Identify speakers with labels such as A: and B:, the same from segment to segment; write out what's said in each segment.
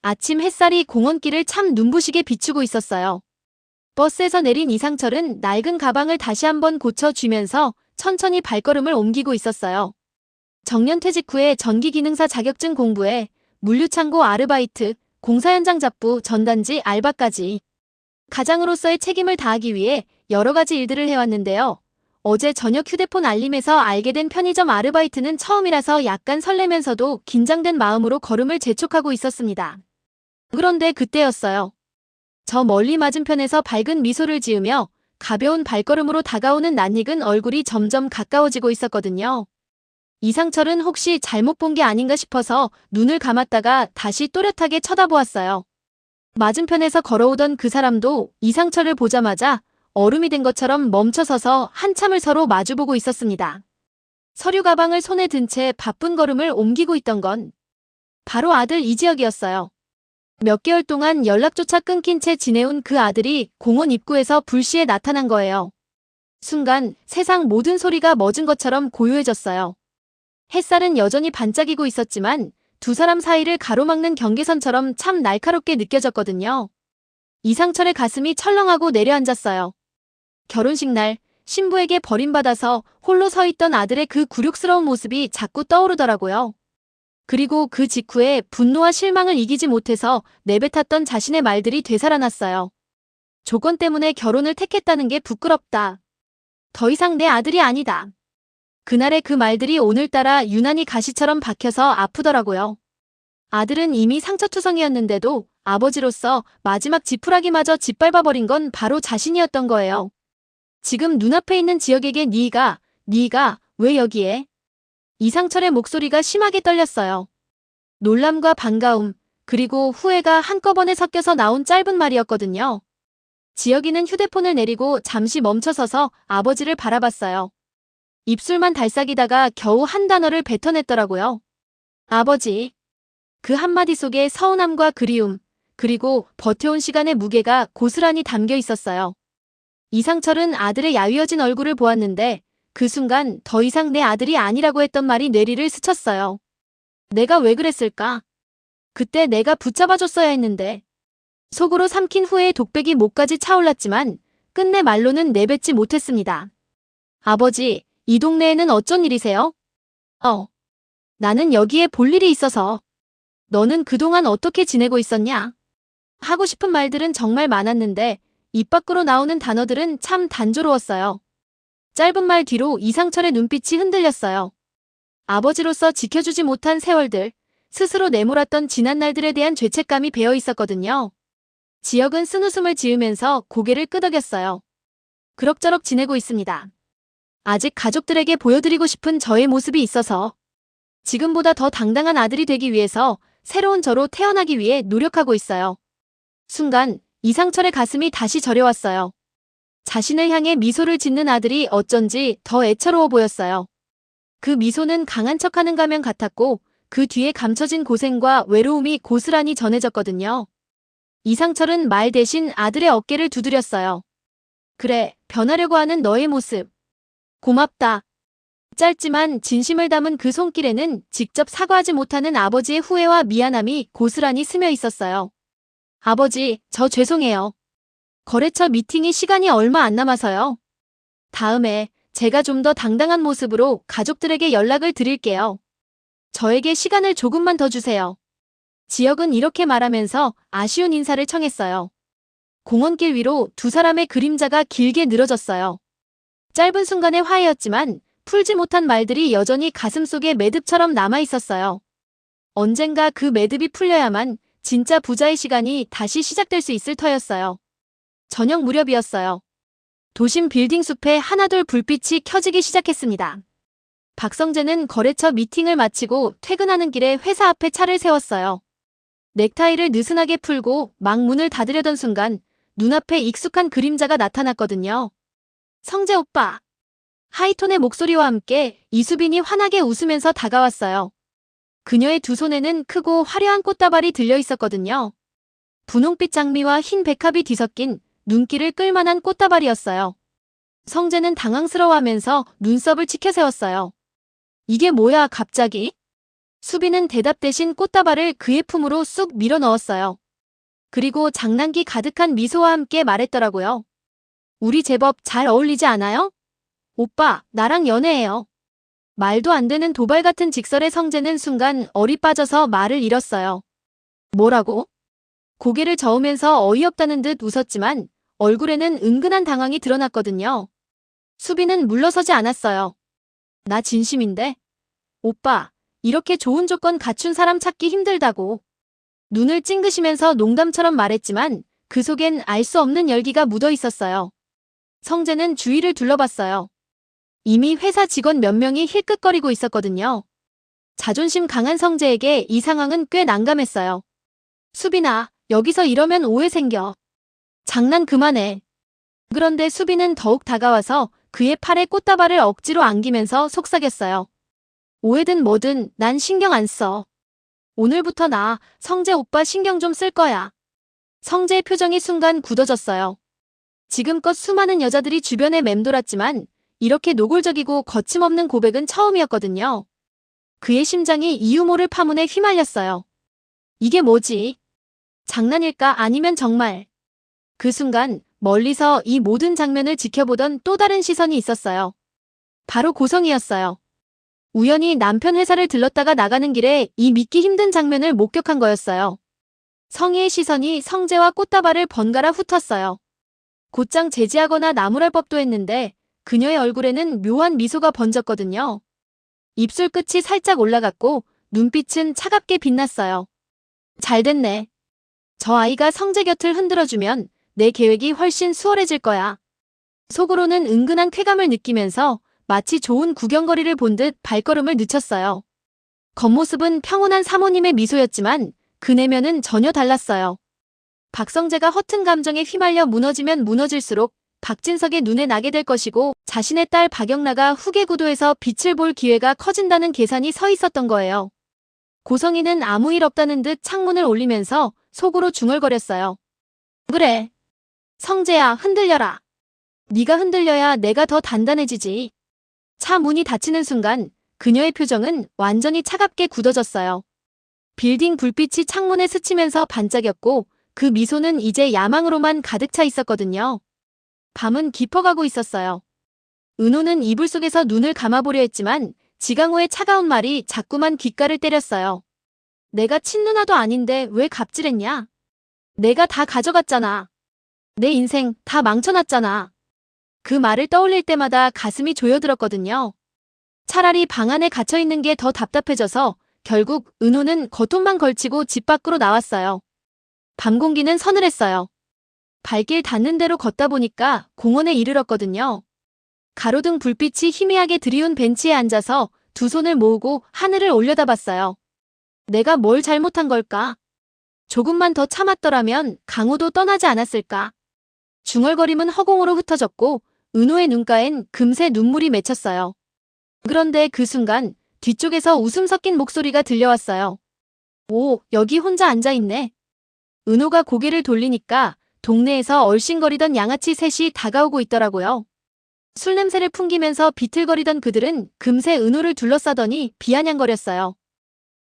A: 아침 햇살이 공원길을 참 눈부시게 비추고 있었어요. 버스에서 내린 이상철은 낡은 가방을 다시 한번 고쳐쥐면서 천천히 발걸음을 옮기고 있었어요. 정년퇴직 후에 전기기능사 자격증 공부에 물류창고 아르바이트, 공사 현장 잡부, 전단지 알바까지 가장으로서의 책임을 다하기 위해 여러 가지 일들을 해왔는데요. 어제 저녁 휴대폰 알림에서 알게 된 편의점 아르바이트는 처음이라서 약간 설레면서도 긴장된 마음으로 걸음을 재촉하고 있었습니다. 그런데 그때였어요. 저 멀리 맞은편에서 밝은 미소를 지으며 가벼운 발걸음으로 다가오는 낯익은 얼굴이 점점 가까워지고 있었거든요. 이상철은 혹시 잘못 본 게 아닌가 싶어서 눈을 감았다가 다시 또렷하게 쳐다보았어요. 맞은편에서 걸어오던 그 사람도 이상철을 보자마자 얼음이 된 것처럼 멈춰서서 한참을 서로 마주보고 있었습니다. 서류 가방을 손에 든 채 바쁜 걸음을 옮기고 있던 건 바로 아들 이지혁이었어요. 몇 개월 동안 연락조차 끊긴 채 지내온 그 아들이 공원 입구에서 불시에 나타난 거예요. 순간 세상 모든 소리가 멎은 것처럼 고요해졌어요. 햇살은 여전히 반짝이고 있었지만 두 사람 사이를 가로막는 경계선처럼 참 날카롭게 느껴졌거든요. 이상철의 가슴이 철렁하고 내려앉았어요. 결혼식 날 신부에게 버림받아서 홀로 서 있던 아들의 그 굴욕스러운 모습이 자꾸 떠오르더라고요. 그리고 그 직후에 분노와 실망을 이기지 못해서 내뱉었던 자신의 말들이 되살아났어요. 조건 때문에 결혼을 택했다는 게 부끄럽다. 더 이상 내 아들이 아니다. 그날의 그 말들이 오늘따라 유난히 가시처럼 박혀서 아프더라고요. 아들은 이미 상처투성이었는데도 아버지로서 마지막 지푸라기마저 짓밟아버린 건 바로 자신이었던 거예요. 지금 눈앞에 있는 지역에게 네가 왜 여기에? 이상철의 목소리가 심하게 떨렸어요. 놀람과 반가움, 그리고 후회가 한꺼번에 섞여서 나온 짧은 말이었거든요. 지혁이는 휴대폰을 내리고 잠시 멈춰서서 아버지를 바라봤어요. 입술만 달싹이다가 겨우 한 단어를 뱉어냈더라고요. 아버지. 그 한마디 속에 서운함과 그리움, 그리고 버텨온 시간의 무게가 고스란히 담겨 있었어요. 이상철은 아들의 야위어진 얼굴을 보았는데 그 순간 더 이상 내 아들이 아니라고 했던 말이 뇌리를 스쳤어요. 내가 왜 그랬을까? 그때 내가 붙잡아줬어야 했는데. 속으로 삼킨 후에 독백이 목까지 차올랐지만 끝내 말로는 내뱉지 못했습니다. 아버지, 이 동네에는 어쩐 일이세요? 나는 여기에 볼 일이 있어서. 너는 그동안 어떻게 지내고 있었냐? 하고 싶은 말들은 정말 많았는데 입 밖으로 나오는 단어들은 참 단조로웠어요. 짧은 말 뒤로 이상철의 눈빛이 흔들렸어요. 아버지로서 지켜주지 못한 세월들, 스스로 내몰았던 지난 날들에 대한 죄책감이 배어 있었거든요. 지혁은 쓴웃음을 지으면서 고개를 끄덕였어요. 그럭저럭 지내고 있습니다. 아직 가족들에게 보여드리고 싶은 저의 모습이 있어서 지금보다 더 당당한 아들이 되기 위해서 새로운 저로 태어나기 위해 노력하고 있어요. 순간 이상철의 가슴이 다시 저려왔어요. 자신을 향해 미소를 짓는 아들이 어쩐지 더 애처로워 보였어요. 그 미소는 강한 척하는 가면 같았고 그 뒤에 감춰진 고생과 외로움이 고스란히 전해졌거든요. 이상철은 말 대신 아들의 어깨를 두드렸어요. 그래, 변하려고 하는 너의 모습. 고맙다. 짧지만 진심을 담은 그 손길에는 직접 사과하지 못하는 아버지의 후회와 미안함이 고스란히 스며 있었어요. 아버지, 저 죄송해요. 거래처 미팅이 시간이 얼마 안 남아서요. 다음에 제가 좀 더 당당한 모습으로 가족들에게 연락을 드릴게요. 저에게 시간을 조금만 더 주세요. 지혁은 이렇게 말하면서 아쉬운 인사를 청했어요. 공원길 위로 두 사람의 그림자가 길게 늘어졌어요. 짧은 순간의 화해였지만 풀지 못한 말들이 여전히 가슴속에 매듭처럼 남아있었어요. 언젠가 그 매듭이 풀려야만 진짜 부자의 시간이 다시 시작될 수 있을 터였어요. 저녁 무렵이었어요. 도심 빌딩 숲에 하나둘 불빛이 켜지기 시작했습니다. 박성재는 거래처 미팅을 마치고 퇴근하는 길에 회사 앞에 차를 세웠어요. 넥타이를 느슨하게 풀고 막 문을 닫으려던 순간 눈앞에 익숙한 그림자가 나타났거든요. 성재 오빠. 하이톤의 목소리와 함께 이수빈이 환하게 웃으면서 다가왔어요. 그녀의 두 손에는 크고 화려한 꽃다발이 들려 있었거든요. 분홍빛 장미와 흰 백합이 뒤섞인 눈길을 끌만한 꽃다발이었어요. 성재는 당황스러워하면서 눈썹을 치켜세웠어요. 이게 뭐야 갑자기? 수빈은 대답 대신 꽃다발을 그의 품으로 쑥 밀어 넣었어요. 그리고 장난기 가득한 미소와 함께 말했더라고요. 우리 제법 잘 어울리지 않아요? 오빠, 나랑 연애해요. 말도 안 되는 도발 같은 직설의 성재는 순간 얼이 빠져서 말을 잃었어요. 뭐라고? 고개를 저으면서 어이없다는 듯 웃었지만 얼굴에는 은근한 당황이 드러났거든요. 수빈은 물러서지 않았어요. 나 진심인데? 오빠, 이렇게 좋은 조건 갖춘 사람 찾기 힘들다고. 눈을 찡그시면서 농담처럼 말했지만 그 속엔 알 수 없는 열기가 묻어 있었어요. 성재는 주위를 둘러봤어요. 이미 회사 직원 몇 명이 힐끗거리고 있었거든요. 자존심 강한 성재에게 이 상황은 꽤 난감했어요. 수빈아, 여기서 이러면 오해 생겨. 장난 그만해. 그런데 수빈은 더욱 다가와서 그의 팔에 꽃다발을 억지로 안기면서 속삭였어요. 오해든 뭐든 난 신경 안 써. 오늘부터 나 성재 오빠 신경 좀 쓸 거야. 성재의 표정이 순간 굳어졌어요. 지금껏 수많은 여자들이 주변에 맴돌았지만 이렇게 노골적이고 거침없는 고백은 처음이었거든요. 그의 심장이 이유 모를 파문에 휘말렸어요. 이게 뭐지? 장난일까 아니면 정말? 그 순간 멀리서 이 모든 장면을 지켜보던 또 다른 시선이 있었어요. 바로 고성이었어요. 우연히 남편 회사를 들렀다가 나가는 길에 이 믿기 힘든 장면을 목격한 거였어요. 성희의 시선이 성재와 꽃다발을 번갈아 훑었어요. 곧장 제지하거나 나무랄 법도 했는데 그녀의 얼굴에는 묘한 미소가 번졌거든요. 입술 끝이 살짝 올라갔고 눈빛은 차갑게 빛났어요. 잘 됐네. 저 아이가 성재 곁을 흔들어주면 내 계획이 훨씬 수월해질 거야. 속으로는 은근한 쾌감을 느끼면서 마치 좋은 구경거리를 본 듯 발걸음을 늦췄어요. 겉모습은 평온한 사모님의 미소였지만 그 내면은 전혀 달랐어요. 박성재가 허튼 감정에 휘말려 무너지면 무너질수록 박진석의 눈에 나게 될 것이고 자신의 딸 박영라가 후계 구도에서 빛을 볼 기회가 커진다는 계산이 서 있었던 거예요. 고성이는 아무 일 없다는 듯 창문을 올리면서 속으로 중얼거렸어요. 그래. 성재야, 흔들려라. 네가 흔들려야 내가 더 단단해지지. 차 문이 닫히는 순간 그녀의 표정은 완전히 차갑게 굳어졌어요. 빌딩 불빛이 창문에 스치면서 반짝였고 그 미소는 이제 야망으로만 가득 차 있었거든요. 밤은 깊어가고 있었어요. 은호는 이불 속에서 눈을 감아보려 했지만 지강호의 차가운 말이 자꾸만 귓가를 때렸어요. 내가 친누나도 아닌데 왜 갑질했냐? 내가 다 가져갔잖아. 내 인생 다 망쳐놨잖아. 그 말을 떠올릴 때마다 가슴이 조여들었거든요. 차라리 방 안에 갇혀있는 게 더 답답해져서 결국 은호는 겉옷만 걸치고 집 밖으로 나왔어요. 밤 공기는 서늘했어요. 발길 닿는 대로 걷다 보니까 공원에 이르렀거든요. 가로등 불빛이 희미하게 드리운 벤치에 앉아서 두 손을 모으고 하늘을 올려다봤어요. 내가 뭘 잘못한 걸까? 조금만 더 참았더라면 강호도 떠나지 않았을까? 중얼거림은 허공으로 흩어졌고 은호의 눈가엔 금세 눈물이 맺혔어요. 그런데 그 순간 뒤쪽에서 웃음 섞인 목소리가 들려왔어요. 오, 여기 혼자 앉아있네. 은호가 고개를 돌리니까 동네에서 얼씬거리던 양아치 셋이 다가오고 있더라고요. 술 냄새를 풍기면서 비틀거리던 그들은 금세 은호를 둘러싸더니 비아냥거렸어요.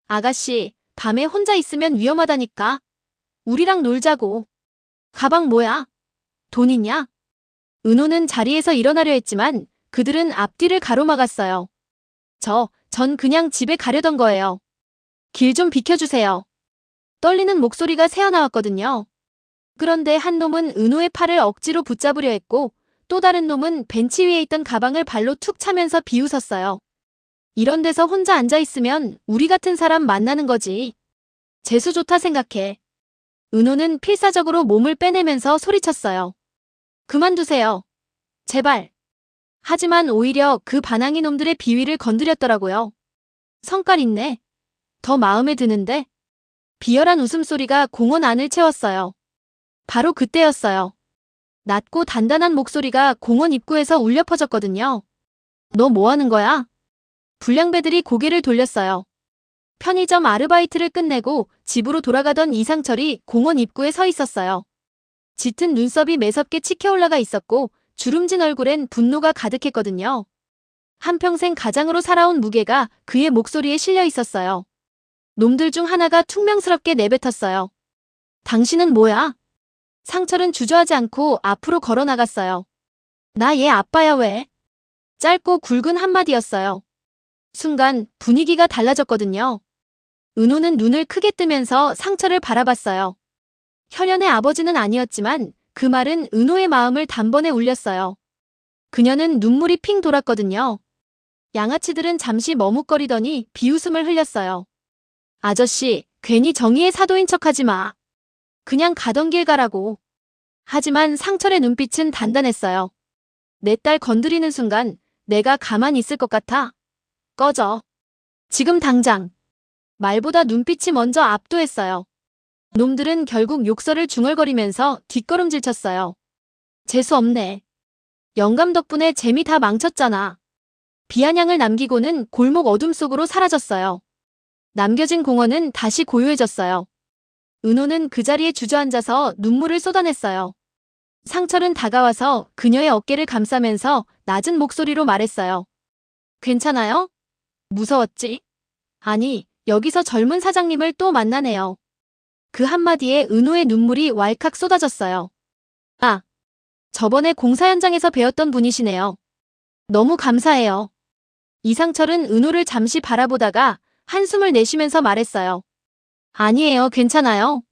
A: 아가씨, 밤에 혼자 있으면 위험하다니까. 우리랑 놀자고. 가방 뭐야? 돈 있냐? 은호는 자리에서 일어나려 했지만 그들은 앞뒤를 가로막았어요. 전 그냥 집에 가려던 거예요. 길 좀 비켜주세요. 떨리는 목소리가 새어나왔거든요. 그런데 한 놈은 은호의 팔을 억지로 붙잡으려 했고 또 다른 놈은 벤치 위에 있던 가방을 발로 툭 차면서 비웃었어요. 이런 데서 혼자 앉아있으면 우리 같은 사람 만나는 거지. 재수 좋다 생각해. 은호는 필사적으로 몸을 빼내면서 소리쳤어요. 그만두세요. 제발. 하지만 오히려 그 반항이 놈들의 비위를 건드렸더라고요. 성깔 있네. 더 마음에 드는데? 비열한 웃음소리가 공원 안을 채웠어요. 바로 그때였어요. 낮고 단단한 목소리가 공원 입구에서 울려 퍼졌거든요. 너 뭐 하는 거야? 불량배들이 고개를 돌렸어요. 편의점 아르바이트를 끝내고 집으로 돌아가던 이상철이 공원 입구에 서 있었어요. 짙은 눈썹이 매섭게 치켜올라가 있었고 주름진 얼굴엔 분노가 가득했거든요. 한평생 가장으로 살아온 무게가 그의 목소리에 실려 있었어요. 놈들 중 하나가 퉁명스럽게 내뱉었어요. 당신은 뭐야? 상철은 주저하지 않고 앞으로 걸어 나갔어요. 나 얘 아빠야 왜? 짧고 굵은 한마디였어요. 순간 분위기가 달라졌거든요. 은호는 눈을 크게 뜨면서 상철을 바라봤어요. 혈연의 아버지는 아니었지만 그 말은 은호의 마음을 단번에 울렸어요. 그녀는 눈물이 핑 돌았거든요. 양아치들은 잠시 머뭇거리더니 비웃음을 흘렸어요. 아저씨, 괜히 정의의 사도인 척하지 마. 그냥 가던 길 가라고. 하지만 상철의 눈빛은 단단했어요. 내 딸 건드리는 순간 내가 가만히 있을 것 같아? 꺼져. 지금 당장. 말보다 눈빛이 먼저 압도했어요. 놈들은 결국 욕설을 중얼거리면서 뒷걸음질 쳤어요. 재수없네. 영감 덕분에 재미 다 망쳤잖아. 비아냥을 남기고는 골목 어둠 속으로 사라졌어요. 남겨진 공원은 다시 고요해졌어요. 은호는 그 자리에 주저앉아서 눈물을 쏟아냈어요. 상철은 다가와서 그녀의 어깨를 감싸면서 낮은 목소리로 말했어요. 괜찮아요? 무서웠지? 아니, 여기서 젊은 사장님을 또 만나네요. 그 한마디에 은호의 눈물이 왈칵 쏟아졌어요. 아, 저번에 공사 현장에서 배웠던 분이시네요. 너무 감사해요. 이상철은 은호를 잠시 바라보다가 한숨을 내쉬면서 말했어요. 아니에요, 괜찮아요.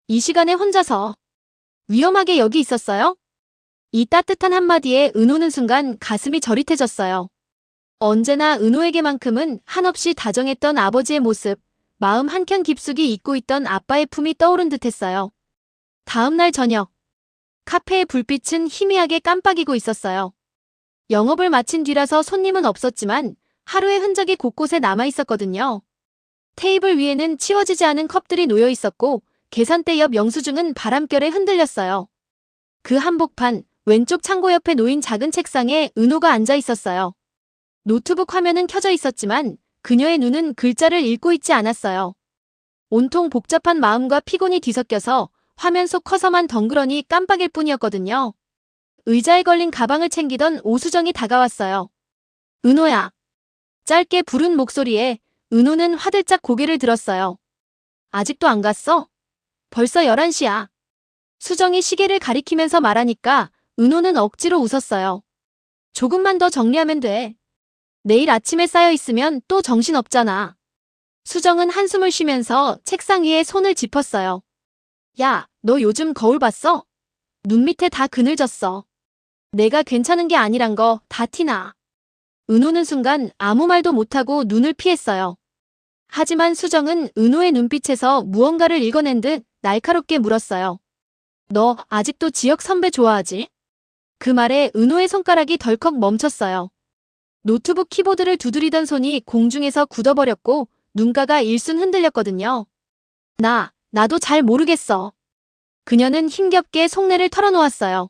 A: 이 시간에 혼자서. 위험하게 여기 있었어요? 이 따뜻한 한마디에 은호는 순간 가슴이 저릿해졌어요. 언제나 은호에게만큼은 한없이 다정했던 아버지의 모습, 마음 한켠 깊숙이 잊고 있던 아빠의 품이 떠오른 듯했어요. 다음 날 저녁, 카페의 불빛은 희미하게 깜빡이고 있었어요. 영업을 마친 뒤라서 손님은 없었지만 하루의 흔적이 곳곳에 남아있었거든요. 테이블 위에는 치워지지 않은 컵들이 놓여 있었고 계산대 옆 영수증은 바람결에 흔들렸어요. 그 한복판 왼쪽 창고 옆에 놓인 작은 책상에 은호가 앉아 있었어요. 노트북 화면은 켜져 있었지만 그녀의 눈은 글자를 읽고 있지 않았어요. 온통 복잡한 마음과 피곤이 뒤섞여서 화면 속 커서만 덩그러니 깜빡일 뿐이었거든요. 의자에 걸린 가방을 챙기던 오수정이 다가왔어요. 은호야. 짧게 부른 목소리에 은호는 화들짝 고개를 들었어요. 아직도 안 갔어? 벌써 11시야. 수정이 시계를 가리키면서 말하니까 은호는 억지로 웃었어요. 조금만 더 정리하면 돼. 내일 아침에 쌓여있으면 또 정신없잖아. 수정은 한숨을 쉬면서 책상 위에 손을 짚었어요. 야, 너 요즘 거울 봤어? 눈 밑에 다 그늘졌어. 내가 괜찮은 게 아니란 거 다 티나. 은호는 순간 아무 말도 못하고 눈을 피했어요. 하지만 수정은 은호의 눈빛에서 무언가를 읽어낸 듯 날카롭게 물었어요. 너 아직도 지역 선배 좋아하지? 그 말에 은호의 손가락이 덜컥 멈췄어요. 노트북 키보드를 두드리던 손이 공중에서 굳어버렸고 눈가가 일순 흔들렸거든요. 나도 잘 모르겠어. 그녀는 힘겹게 속내를 털어놓았어요.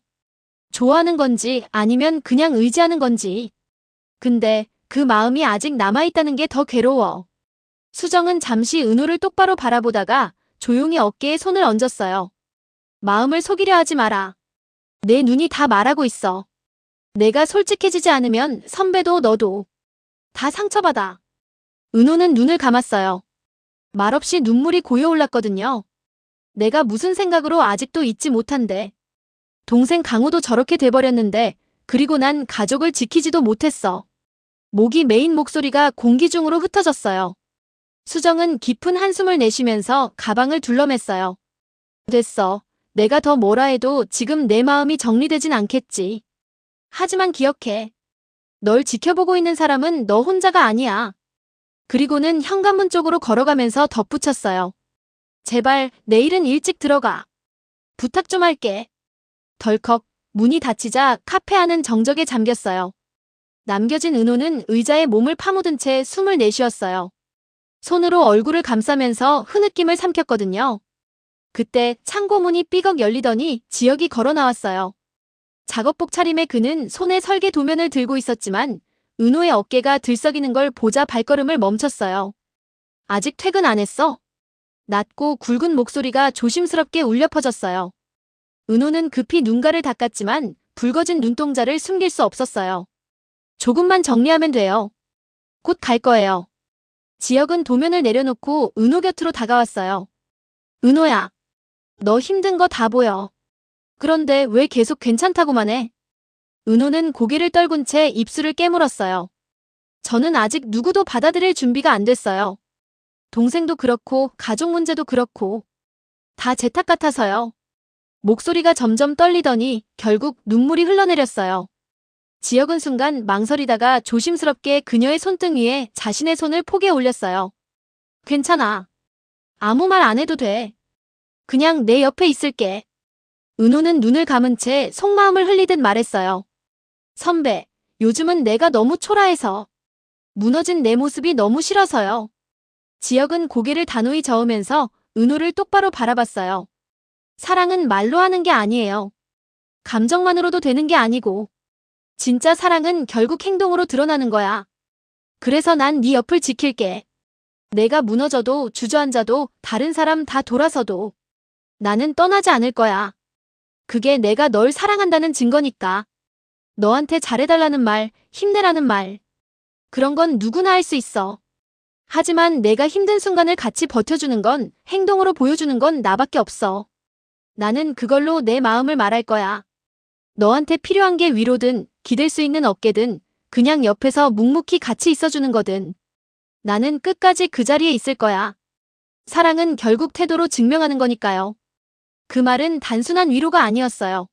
A: 좋아하는 건지 아니면 그냥 의지하는 건지. 근데 그 마음이 아직 남아있다는 게 더 괴로워. 수정은 잠시 은호를 똑바로 바라보다가 조용히 어깨에 손을 얹었어요. 마음을 속이려 하지 마라. 내 눈이 다 말하고 있어. 내가 솔직해지지 않으면 선배도 너도 다 상처받아. 은호는 눈을 감았어요. 말없이 눈물이 고여올랐거든요. 내가 무슨 생각으로 아직도 잊지 못한대. 동생 강호도 저렇게 돼버렸는데 그리고 난 가족을 지키지도 못했어. 목이 메인 목소리가 공기 중으로 흩어졌어요. 수정은 깊은 한숨을 내쉬면서 가방을 둘러맸어요. 됐어. 내가 더 뭐라 해도 지금 내 마음이 정리되진 않겠지. 하지만 기억해. 널 지켜보고 있는 사람은 너 혼자가 아니야. 그리고는 현관문 쪽으로 걸어가면서 덧붙였어요. 제발 내일은 일찍 들어가. 부탁 좀 할게. 덜컥 문이 닫히자 카페 안은 정적에 잠겼어요. 남겨진 은호는 의자에 몸을 파묻은 채 숨을 내쉬었어요. 손으로 얼굴을 감싸면서 흐느낌을 삼켰거든요. 그때 창고 문이 삐걱 열리더니 지혁이 걸어 나왔어요. 작업복 차림의 그는 손에 설계 도면을 들고 있었지만 은호의 어깨가 들썩이는 걸 보자 발걸음을 멈췄어요. 아직 퇴근 안 했어? 낮고 굵은 목소리가 조심스럽게 울려 퍼졌어요. 은호는 급히 눈가를 닦았지만 붉어진 눈동자를 숨길 수 없었어요. 조금만 정리하면 돼요. 곧 갈 거예요. 지혁은 도면을 내려놓고 은호 곁으로 다가왔어요. 은호야, 너 힘든 거 다 보여. 그런데 왜 계속 괜찮다고만 해? 은호는 고개를 떨군 채 입술을 깨물었어요. 저는 아직 누구도 받아들일 준비가 안 됐어요. 동생도 그렇고 가족 문제도 그렇고 다 제 탓 같아서요. 목소리가 점점 떨리더니 결국 눈물이 흘러내렸어요. 지혁은 순간 망설이다가 조심스럽게 그녀의 손등 위에 자신의 손을 포개 올렸어요. 괜찮아. 아무 말 안 해도 돼. 그냥 내 옆에 있을게. 은호는 눈을 감은 채 속마음을 흘리듯 말했어요. 선배, 요즘은 내가 너무 초라해서. 무너진 내 모습이 너무 싫어서요. 지혁은 고개를 단호히 저으면서 은호를 똑바로 바라봤어요. 사랑은 말로 하는 게 아니에요. 감정만으로도 되는 게 아니고. 진짜 사랑은 결국 행동으로 드러나는 거야. 그래서 난 네 옆을 지킬게. 내가 무너져도 주저앉아도 다른 사람 다 돌아서도 나는 떠나지 않을 거야. 그게 내가 널 사랑한다는 증거니까. 너한테 잘해달라는 말, 힘내라는 말. 그런 건 누구나 할 수 있어. 하지만 내가 힘든 순간을 같이 버텨주는 건, 행동으로 보여주는 건 나밖에 없어. 나는 그걸로 내 마음을 말할 거야. 너한테 필요한 게 위로든, 기댈 수 있는 어깨든, 그냥 옆에서 묵묵히 같이 있어주는 거든. 나는 끝까지 그 자리에 있을 거야. 사랑은 결국 태도로 증명하는 거니까요. 그 말은 단순한 위로가 아니었어요.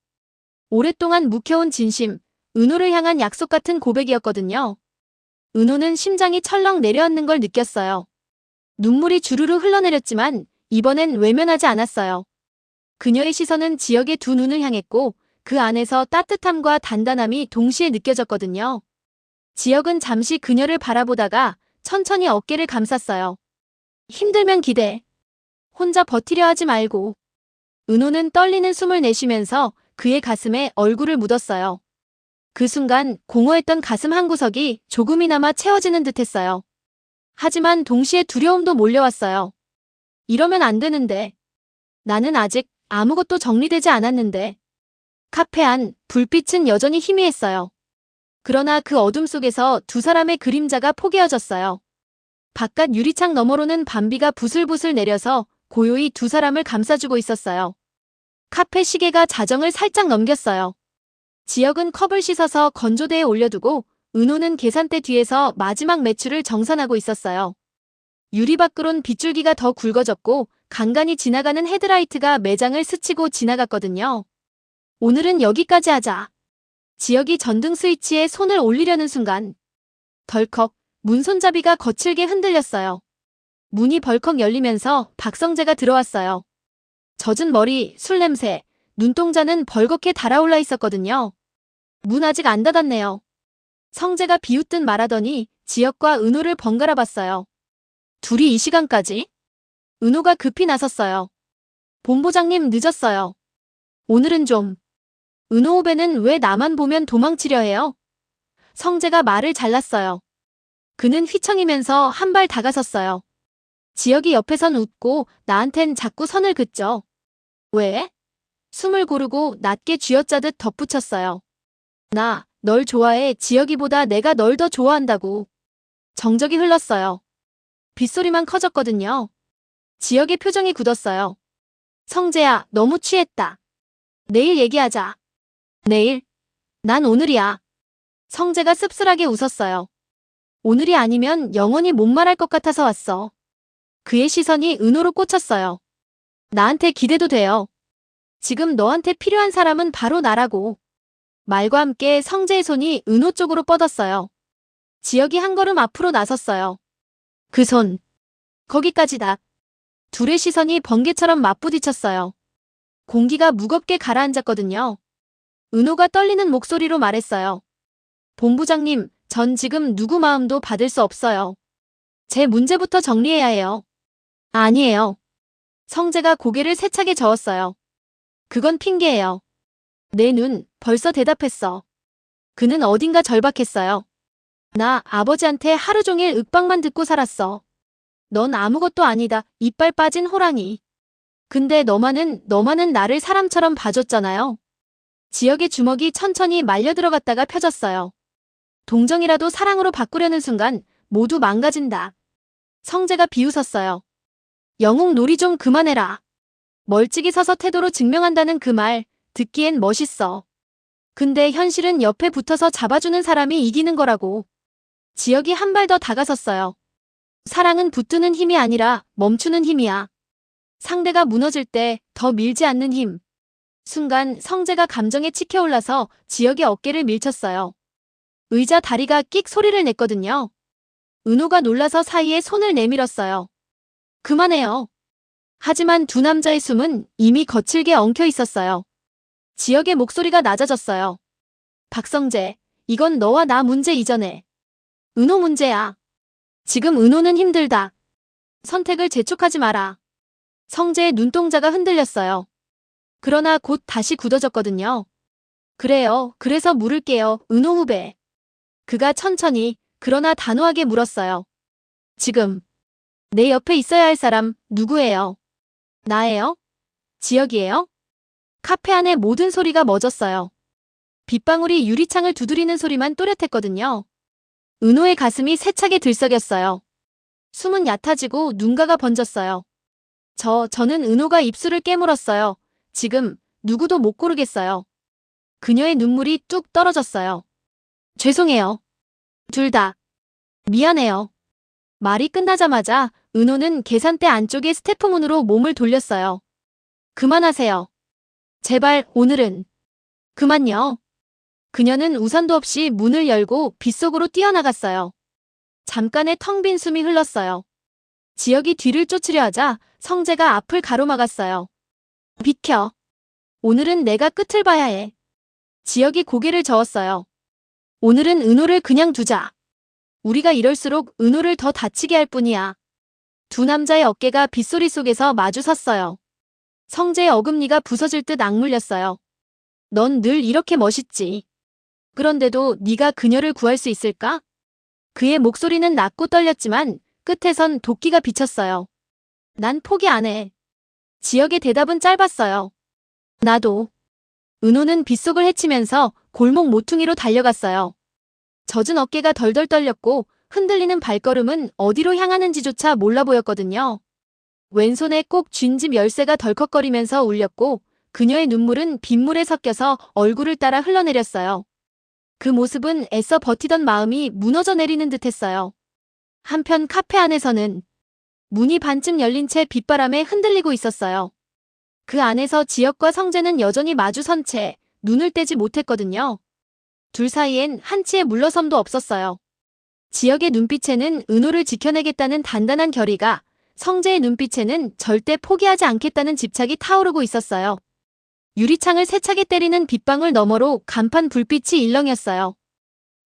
A: 오랫동안 묵혀온 진심, 은호를 향한 약속 같은 고백이었거든요. 은호는 심장이 철렁 내려앉는 걸 느꼈어요. 눈물이 주르르 흘러내렸지만 이번엔 외면하지 않았어요. 그녀의 시선은 지혁의 두 눈을 향했고 그 안에서 따뜻함과 단단함이 동시에 느껴졌거든요. 지혁은 잠시 그녀를 바라보다가 천천히 어깨를 감쌌어요. 힘들면 기대. 혼자 버티려 하지 말고. 은호는 떨리는 숨을 내쉬면서 그의 가슴에 얼굴을 묻었어요. 그 순간 공허했던 가슴 한구석이 조금이나마 채워지는 듯했어요. 하지만 동시에 두려움도 몰려왔어요. 이러면 안 되는데. 나는 아직 아무것도 정리되지 않았는데. 카페 안 불빛은 여전히 희미했어요. 그러나 그 어둠 속에서 두 사람의 그림자가 포개어졌어요. 바깥 유리창 너머로는 밤비가 부슬부슬 내려서 고요히 두 사람을 감싸주고 있었어요. 카페 시계가 자정을 살짝 넘겼어요. 지혁은 컵을 씻어서 건조대에 올려두고 은호는 계산대 뒤에서 마지막 매출을 정산하고 있었어요. 유리 밖으론 빗줄기가 더 굵어졌고 간간히 지나가는 헤드라이트가 매장을 스치고 지나갔거든요. 오늘은 여기까지 하자. 지혁이 전등 스위치에 손을 올리려는 순간 덜컥 문 손잡이가 거칠게 흔들렸어요. 문이 벌컥 열리면서 박성재가 들어왔어요. 젖은 머리, 술 냄새, 눈동자는 벌겋게 달아올라 있었거든요. 문 아직 안 닫았네요. 성재가 비웃듯 말하더니 지혁과 은호를 번갈아 봤어요. 둘이 이 시간까지? 은호가 급히 나섰어요. 본부장님 늦었어요. 오늘은 좀. 은호 후배는 왜 나만 보면 도망치려 해요? 성재가 말을 잘랐어요. 그는 휘청이면서 한 발 다가섰어요. 지혁이 옆에선 웃고 나한텐 자꾸 선을 긋죠. 왜? 숨을 고르고 낮게 쥐어짜듯 덧붙였어요. 나, 널 좋아해. 지혁이보다 내가 널 더 좋아한다고. 정적이 흘렀어요. 빗소리만 커졌거든요. 지혁의 표정이 굳었어요. 성재야, 너무 취했다. 내일 얘기하자. 내일? 난 오늘이야. 성재가 씁쓸하게 웃었어요. 오늘이 아니면 영원히 못 말할 것 같아서 왔어. 그의 시선이 은호로 꽂혔어요. 나한테 기대도 돼요. 지금 너한테 필요한 사람은 바로 나라고. 말과 함께 성재의 손이 은호 쪽으로 뻗었어요. 지혁이 한 걸음 앞으로 나섰어요. 그 손. 거기까지다. 둘의 시선이 번개처럼 맞부딪혔어요. 공기가 무겁게 가라앉았거든요. 은호가 떨리는 목소리로 말했어요. 본부장님, 전 지금 누구 마음도 받을 수 없어요. 제 문제부터 정리해야 해요. 아니에요. 성재가 고개를 세차게 저었어요. 그건 핑계예요. 내 눈, 벌써 대답했어. 그는 어딘가 절박했어요. 나 아버지한테 하루 종일 윽박만 듣고 살았어. 넌 아무것도 아니다, 이빨 빠진 호랑이. 근데 너만은 나를 사람처럼 봐줬잖아요. 지혁의 주먹이 천천히 말려 들어갔다가 펴졌어요. 동정이라도 사랑으로 바꾸려는 순간 모두 망가진다. 성재가 비웃었어요. 영웅 놀이 좀 그만해라. 멀찍이 서서 태도로 증명한다는 그 말, 듣기엔 멋있어. 근데 현실은 옆에 붙어서 잡아주는 사람이 이기는 거라고. 지혁이 한 발 더 다가섰어요. 사랑은 붙드는 힘이 아니라 멈추는 힘이야. 상대가 무너질 때 더 밀지 않는 힘. 순간 성재가 감정에 치켜올라서 지혁의 어깨를 밀쳤어요. 의자 다리가 끽 소리를 냈거든요. 은호가 놀라서 사이에 손을 내밀었어요. 그만해요. 하지만 두 남자의 숨은 이미 거칠게 엉켜 있었어요. 지혁의 목소리가 낮아졌어요. 박성재, 이건 너와 나 문제 이전에 은호 문제야. 지금 은호는 힘들다. 선택을 재촉하지 마라. 성재의 눈동자가 흔들렸어요. 그러나 곧 다시 굳어졌거든요. 그래요. 그래서 물을게요. 은호 후배. 그가 천천히 그러나 단호하게 물었어요. 지금 내 옆에 있어야 할 사람 누구예요? 나예요? 지혁이에요? 카페 안의 모든 소리가 멎었어요. 빗방울이 유리창을 두드리는 소리만 또렷했거든요. 은호의 가슴이 세차게 들썩였어요. 숨은 얕아지고 눈가가 번졌어요. 저는 은호가 입술을 깨물었어요. 지금 누구도 못 고르겠어요. 그녀의 눈물이 뚝 떨어졌어요. 죄송해요. 둘 다. 미안해요. 말이 끝나자마자 은호는 계산대 안쪽의 스태프문으로 몸을 돌렸어요. 그만하세요. 제발 오늘은. 그만요. 그녀는 우산도 없이 문을 열고 빗속으로 뛰어나갔어요. 잠깐의 텅 빈 숨이 흘렀어요. 지혁이 뒤를 쫓으려 하자 성재가 앞을 가로막았어요. 비켜. 오늘은 내가 끝을 봐야 해. 지혁이 고개를 저었어요. 오늘은 은호를 그냥 두자. 우리가 이럴수록 은호를 더 다치게 할 뿐이야. 두 남자의 어깨가 빗소리 속에서 마주 섰어요. 성재의 어금니가 부서질 듯 악물렸어요. 넌 늘 이렇게 멋있지. 그런데도 네가 그녀를 구할 수 있을까? 그의 목소리는 낮고 떨렸지만 끝에선 도끼가 비쳤어요. 난 포기 안 해. 지혁의 대답은 짧았어요. 나도. 은호는 빗속을 헤치면서 골목 모퉁이로 달려갔어요. 젖은 어깨가 덜덜 떨렸고 흔들리는 발걸음은 어디로 향하는지조차 몰라 보였거든요. 왼손에 꼭 쥔 집 열쇠가 덜컥거리면서 울렸고 그녀의 눈물은 빗물에 섞여서 얼굴을 따라 흘러내렸어요. 그 모습은 애써 버티던 마음이 무너져 내리는 듯했어요. 한편 카페 안에서는 문이 반쯤 열린 채 빗바람에 흔들리고 있었어요. 그 안에서 지혁과 성재는 여전히 마주선 채 눈을 떼지 못했거든요. 둘 사이엔 한치의 물러섬도 없었어요. 지혁의 눈빛에는 은호를 지켜내겠다는 단단한 결의가, 성재의 눈빛에는 절대 포기하지 않겠다는 집착이 타오르고 있었어요. 유리창을 세차게 때리는 빗방울 너머로 간판 불빛이 일렁였어요.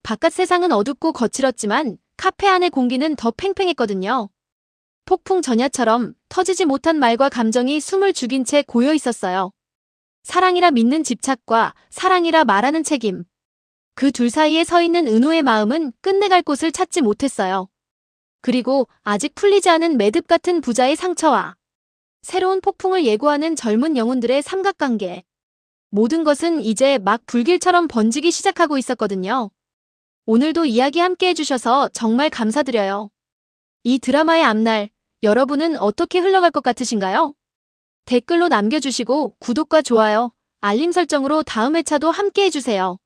A: 바깥 세상은 어둡고 거칠었지만 카페 안의 공기는 더 팽팽했거든요. 폭풍 전야처럼 터지지 못한 말과 감정이 숨을 죽인 채 고여 있었어요. 사랑이라 믿는 집착과 사랑이라 말하는 책임. 그 둘 사이에 서 있는 은호의 마음은 끝내갈 곳을 찾지 못했어요. 그리고 아직 풀리지 않은 매듭 같은 부자의 상처와 새로운 폭풍을 예고하는 젊은 영혼들의 삼각관계. 모든 것은 이제 막 불길처럼 번지기 시작하고 있었거든요. 오늘도 이야기 함께 해주셔서 정말 감사드려요. 이 드라마의 앞날, 여러분은 어떻게 흘러갈 것 같으신가요? 댓글로 남겨주시고 구독과 좋아요, 알림 설정으로 다음 회차도 함께 해주세요.